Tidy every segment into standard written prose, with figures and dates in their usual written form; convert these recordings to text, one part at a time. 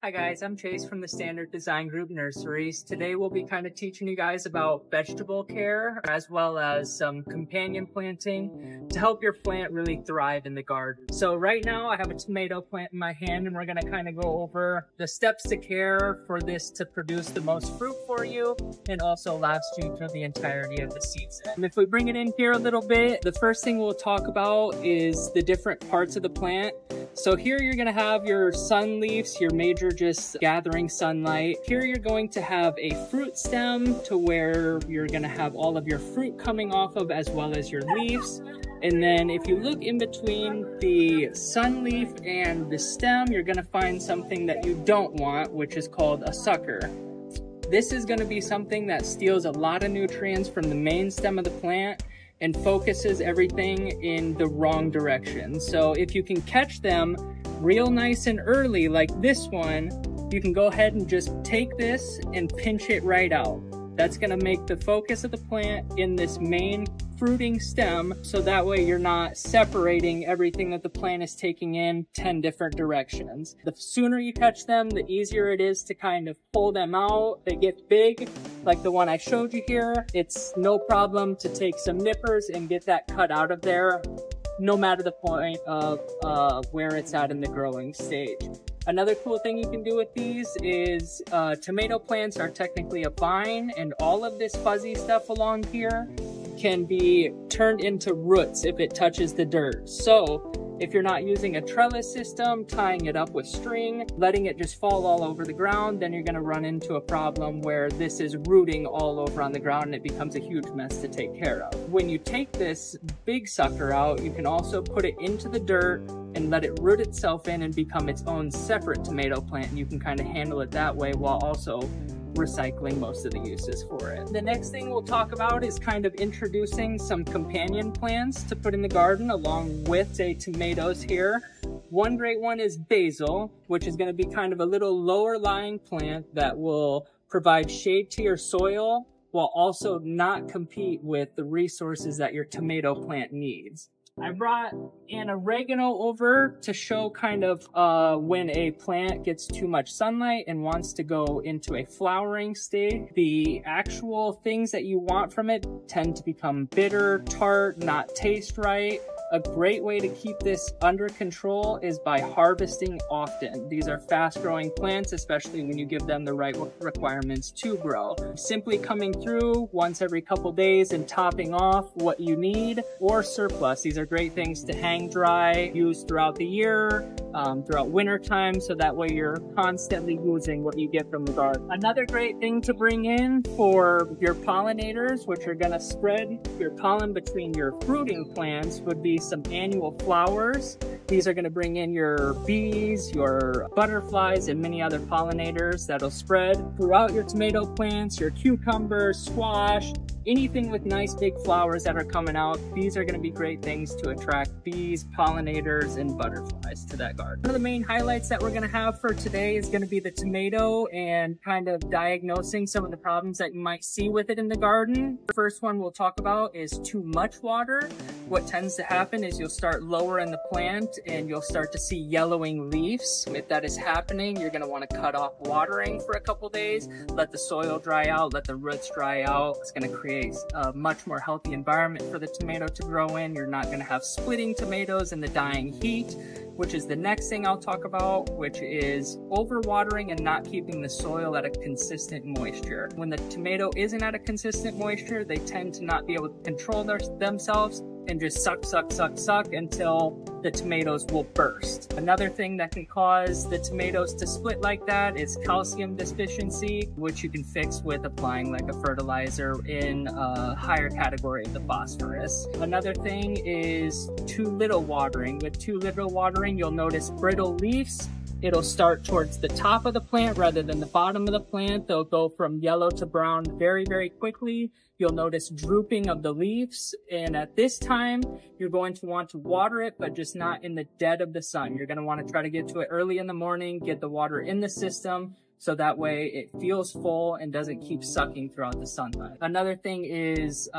Hi guys, I'm Chase from the Standard Design Group Nurseries. Today we'll be kind of teaching you guys about vegetable care as well as some companion planting to help your plant really thrive in the garden. So right now I have a tomato plant in my hand and we're going to kind of go over the steps to care for this to produce the most fruit for you and also last you through the entirety of the season. If we bring it in here a little bit, the first thing we'll talk about is the different parts of the plant. So here you're going to have your sun leaves, your major just gathering sunlight. Here you're going to have a fruit stem to where you're going to have all of your fruit coming off of as well as your leaves. And then if you look in between the sun leaf and the stem, you're going to find something that you don't want, which is called a sucker. This is going to be something that steals a lot of nutrients from the main stem of the plant and focuses everything in the wrong direction. So if you can catch them real nice and early like this one, you can go ahead and just take this and pinch it right out. That's gonna make the focus of the plant in this main fruiting stem, so that way you're not separating everything that the plant is taking in 10 different directions. The sooner you catch them, the easier it is to kind of pull them out. They get big, like the one I showed you here. It's no problem to take some nippers and get that cut out of there, no matter the point of where it's at in the growing stage. Another cool thing you can do with these is tomato plants are technically a vine, and all of this fuzzy stuff along here can be turned into roots if it touches the dirt. So if you're not using a trellis system, tying it up with string, letting it just fall all over the ground, then you're going to run into a problem where this is rooting all over on the ground and it becomes a huge mess to take care of. When you take this big sucker out, you can also put it into the dirt and let it root itself in and become its own separate tomato plant, and you can kind of handle it that way while also recycling most of the uses for it. The next thing we'll talk about is kind of introducing some companion plants to put in the garden along with, say, tomatoes here. One great one is basil, which is going to be kind of a little lower lying plant that will provide shade to your soil while also not compete with the resources that your tomato plant needs. I brought an oregano over to show kind of when a plant gets too much sunlight and wants to go into a flowering stage. The actual things that you want from it tend to become bitter, tart, not taste right. A great way to keep this under control is by harvesting often. These are fast-growing plants, especially when you give them the right requirements to grow. Simply coming through once every couple days and topping off what you need, or surplus. These are great things to hang dry, use throughout the year, throughout winter time, so that way you're constantly using what you get from the garden. Another great thing to bring in for your pollinators, which are gonna spread your pollen between your fruiting plants, would be some annual flowers. These are going to bring in your bees, your butterflies, and many other pollinators that'll spread throughout your tomato plants, your cucumbers, squash, anything with nice big flowers that are coming out. These are going to be great things to attract bees, pollinators, and butterflies to that garden. One of the main highlights that we're going to have for today is going to be the tomato and kind of diagnosing some of the problems that you might see with it in the garden. The first one we'll talk about is too much water. What tends to happen is you'll start lower in the plant and you'll start to see yellowing leaves. If that is happening, you're going to want to cut off watering for a couple days, let the soil dry out, let the roots dry out. It's going to create a much more healthy environment for the tomato to grow in. You're not going to have splitting tomatoes in the dying heat, which is the next thing I'll talk about, which is overwatering and not keeping the soil at a consistent moisture. When the tomato isn't at a consistent moisture, they tend to not be able to control themselves and just suck until the tomatoes will burst. Another thing that can cause the tomatoes to split like that is calcium deficiency, which you can fix with applying like a fertilizer in a higher category of the phosphorus. Another thing is too little watering. With too little watering, you'll notice brittle leaves. It'll start towards the top of the plant rather than the bottom of the plant. They'll go from yellow to brown very, very quickly. You'll notice drooping of the leaves, and at this time, you're going to want to water it, but just not in the dead of the sun. You're going to want to try to get to it early in the morning, get the water in the system, so that way it feels full and doesn't keep sucking throughout the sunlight. Another thing is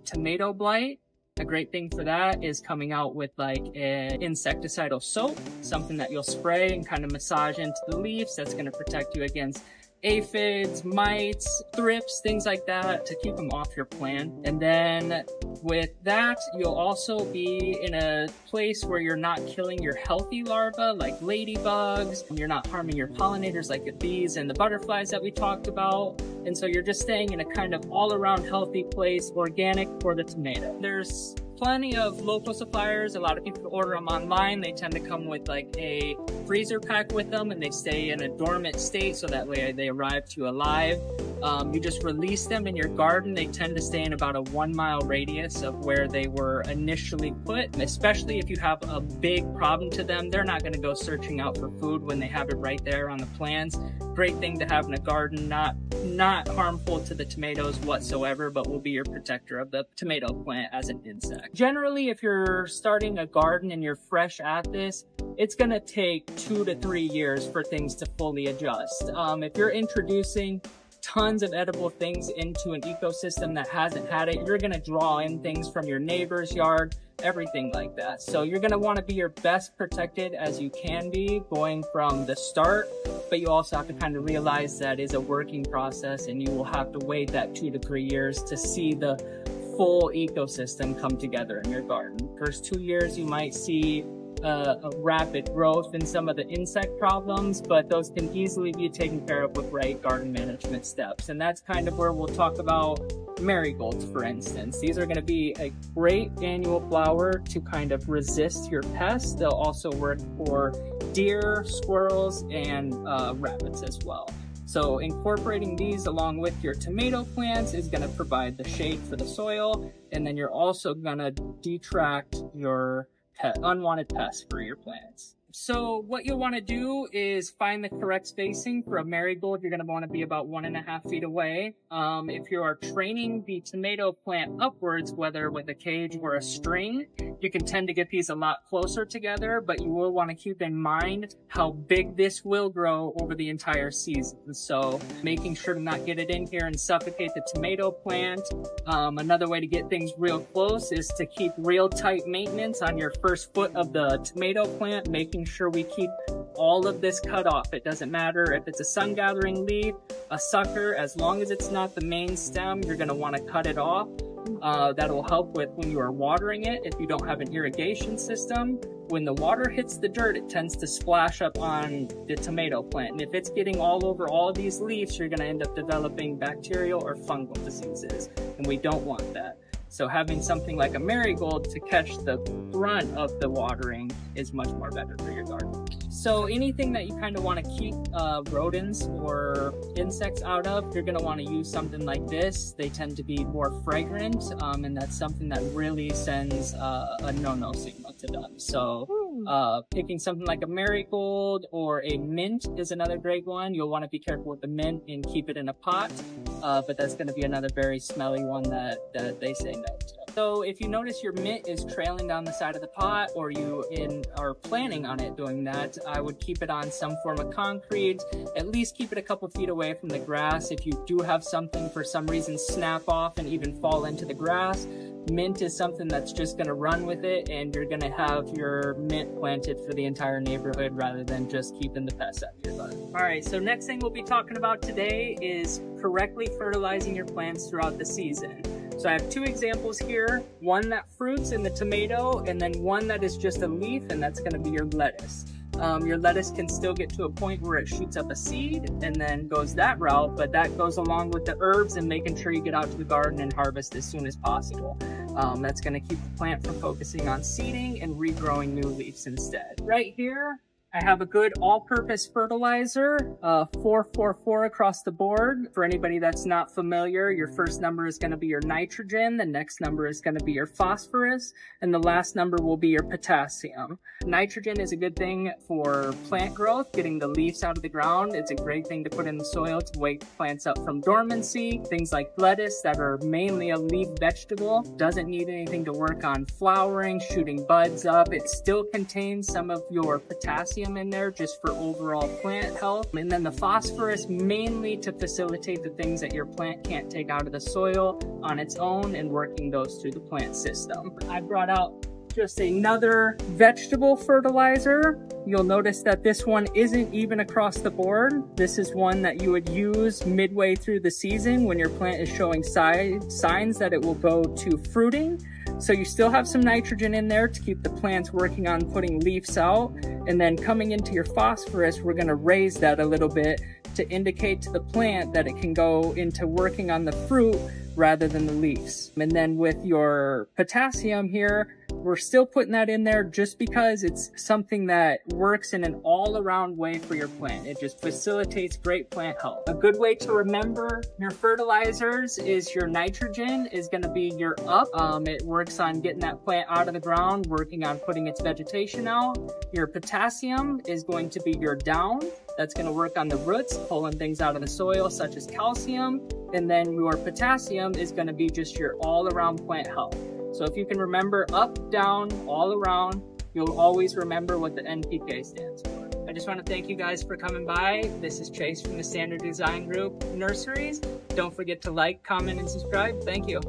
tomato blight. A great thing for that is coming out with like an insecticidal soap, something that you'll spray and kind of massage into the leaves. That's going to protect you against aphids, mites, thrips, things like that, to keep them off your plant. And then with that, you'll also be in a place where you're not killing your healthy larvae like ladybugs, and you're not harming your pollinators like the bees and the butterflies that we talked about. And so you're just staying in a kind of all-around healthy place, organic for the tomato. There's plenty of local suppliers. A lot of people order them online. They tend to come with like a freezer pack with them, and they stay in a dormant state, so that way they arrive to you alive. You just release them in your garden. They tend to stay in about a 1 mile radius of where they were initially put. And especially if you have a big problem to them, they're not going to go searching out for food when they have it right there on the plants. Great thing to have in a garden, not harmful to the tomatoes whatsoever, but will be your protector of the tomato plant as an insect. Generally, if you're starting a garden and you're fresh at this, it's going to take 2 to 3 years for things to fully adjust. If you're introducing tons of edible things into an ecosystem that hasn't had it, you're going to draw in things from your neighbor's yard, everything like that. So you're going to want to be your best protected as you can be going from the start, but you also have to kind of realize that is a working process, and you will have to wait that 2 to 3 years to see the full ecosystem come together in your garden. First 2 years, you might see a rapid growth in some of the insect problems, but those can easily be taken care of with right garden management steps. And that's kind of where we'll talk about marigolds, for instance. These are going to be a great annual flower to kind of resist your pests. They'll also work for deer, squirrels, and rabbits as well. So incorporating these along with your tomato plants is going to provide the shade for the soil, and then you're also going to detract your unwanted pests for your plants. So what you'll want to do is find the correct spacing. For a marigold, you're going to want to be about 1.5 feet away. If you are training the tomato plant upwards, whether with a cage or a string, you can tend to get these a lot closer together, but you will want to keep in mind how big this will grow over the entire season. So making sure to not get it in here and suffocate the tomato plant. Another way to get things real close is to keep real tight maintenance on your first foot of the tomato plant, making sure we keep all of this cut off. It doesn't matter if it's a sun gathering leaf, a sucker, as long as it's not the main stem, you're going to want to cut it off. That'll help with when you are watering it. If you don't have an irrigation system, when the water hits the dirt, it tends to splash up on the tomato plant. And if it's getting all over all of these leaves, you're going to end up developing bacterial or fungal diseases, and we don't want that. So having something like a marigold to catch the brunt of the watering is much more better for your garden. So anything that you kind of want to keep rodents or insects out of, you're going to want to use something like this. They tend to be more fragrant, and that's something that really sends a no-no signal to them. So picking something like a marigold or a mint is another great one. You'll want to be careful with the mint and keep it in a pot, but that's going to be another very smelly one that they say no to. So if you notice your mint is trailing down the side of the pot, or you are planning on it doing that, I would keep it on some form of concrete. At least keep it a couple feet away from the grass. If you do have something for some reason snap off and even fall into the grass, mint is something that's just going to run with it, and you're going to have your mint planted for the entire neighborhood rather than just keeping the pests out of your garden. All right, so next thing we'll be talking about today is correctly fertilizing your plants throughout the season. So I have 2 examples here, one that fruits in the tomato, and then one that is just a leaf, and that's going to be your lettuce. Your lettuce can still get to a point where it shoots up a seed and then goes that route, but that goes along with the herbs and making sure you get out to the garden and harvest as soon as possible. That's going to keep the plant from focusing on seeding and regrowing new leaves instead. Right here, I have a good all-purpose fertilizer, 444 across the board. For anybody that's not familiar, your first number is going to be your nitrogen, the next number is going to be your phosphorus, and the last number will be your potassium. Nitrogen is a good thing for plant growth, getting the leaves out of the ground. It's a great thing to put in the soil to wake plants up from dormancy. Things like lettuce that are mainly a leaf vegetable doesn't need anything to work on flowering, shooting buds up. It still contains some of your potassium potassium in there just for overall plant health. And then the phosphorus mainly to facilitate the things that your plant can't take out of the soil on its own and working those through the plant system. I brought out just another vegetable fertilizer. You'll notice that this one isn't even across the board. This is one that you would use midway through the season when your plant is showing signs that it will go to fruiting. So you still have some nitrogen in there to keep the plants working on putting leaves out. And then coming into your phosphorus, we're gonna raise that a little bit to indicate to the plant that it can go into working on the fruit rather than the leaves. And then with your potassium here, we're still putting that in there just because it's something that works in an all-around way for your plant. It just facilitates great plant health. A good way to remember your fertilizers is your nitrogen is going to be your up. It works on getting that plant out of the ground, working on putting its vegetation out. Your potassium is going to be your down. That's going to work on the roots, pulling things out of the soil such as calcium. And then your potassium is going to be just your all-around plant health. So if you can remember up, down, all around, you'll always remember what the NPK stands for. I just want to thank you guys for coming by. This is Chase from the Standard Design Group Nurseries. Don't forget to like, comment, and subscribe. Thank you.